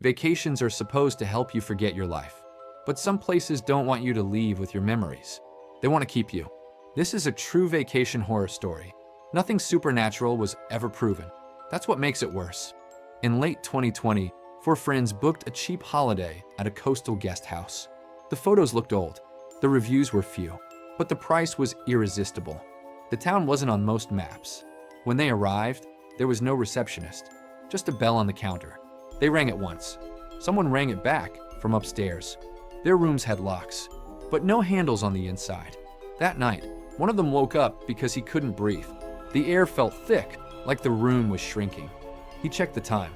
Vacations are supposed to help you forget your life, but some places don't want you to leave with your memories. They want to keep you. This is a true vacation horror story. Nothing supernatural was ever proven. That's what makes it worse. In late 2020, 4 friends booked a cheap holiday at a coastal guest house. The photos looked old, the reviews were few, but the price was irresistible. The town wasn't on most maps. When they arrived, there was no receptionist, just a bell on the counter. They rang it once. Someone rang it back from upstairs. Their rooms had locks, but no handles on the inside. That night, one of them woke up because he couldn't breathe. The air felt thick, like the room was shrinking. He checked the time,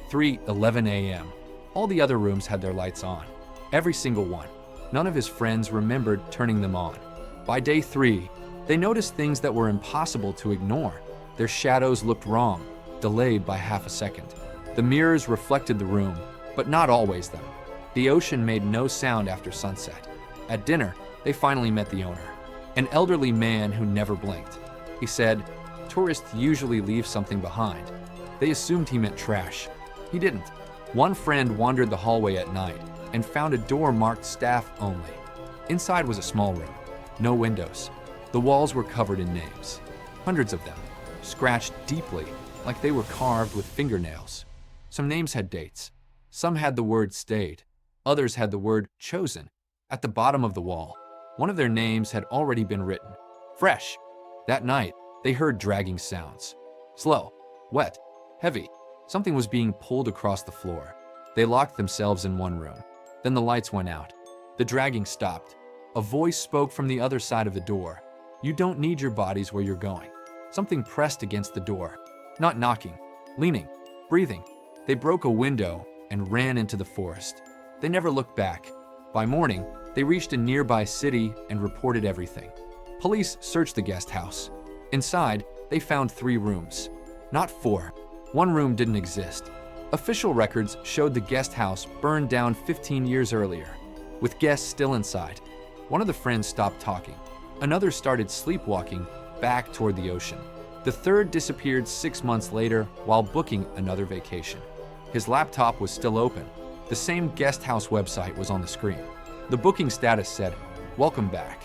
3:11 a.m. All the other rooms had their lights on, every single one. None of his friends remembered turning them on. By day 3, they noticed things that were impossible to ignore. Their shadows looked wrong, delayed by half a second. The mirrors reflected the room, but not always them. The ocean made no sound after sunset. At dinner, they finally met the owner, an elderly man who never blinked. He said, "Tourists usually leave something behind." They assumed he meant trash. He didn't. One friend wandered the hallway at night and found a door marked staff only. Inside was a small room, no windows. The walls were covered in names, hundreds of them, scratched deeply like they were carved with fingernails. Some names had dates. Some had the word stayed. Others had the word chosen. At the bottom of the wall, one of their names had already been written. Fresh. That night, they heard dragging sounds. Slow, wet, heavy. Something was being pulled across the floor. They locked themselves in one room. Then the lights went out. The dragging stopped. A voice spoke from the other side of the door. "You don't need your bodies where you're going." Something pressed against the door. Not knocking, leaning, breathing. They broke a window and ran into the forest. They never looked back. By morning, they reached a nearby city and reported everything. Police searched the guest house. Inside, they found 3 rooms, not 4. One room didn't exist. Official records showed the guest house burned down 15 years earlier, with guests still inside. One of the friends stopped talking. Another started sleepwalking back toward the ocean. The third disappeared 6 months later while booking another vacation. His laptop was still open. The same guest house website was on the screen. The booking status said, "Welcome back."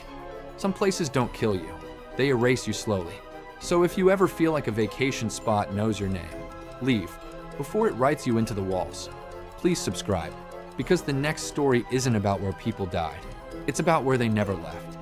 Some places don't kill you. They erase you slowly. So if you ever feel like a vacation spot knows your name, leave before it writes you into the walls. Please subscribe, because the next story isn't about where people died. It's about where they never left.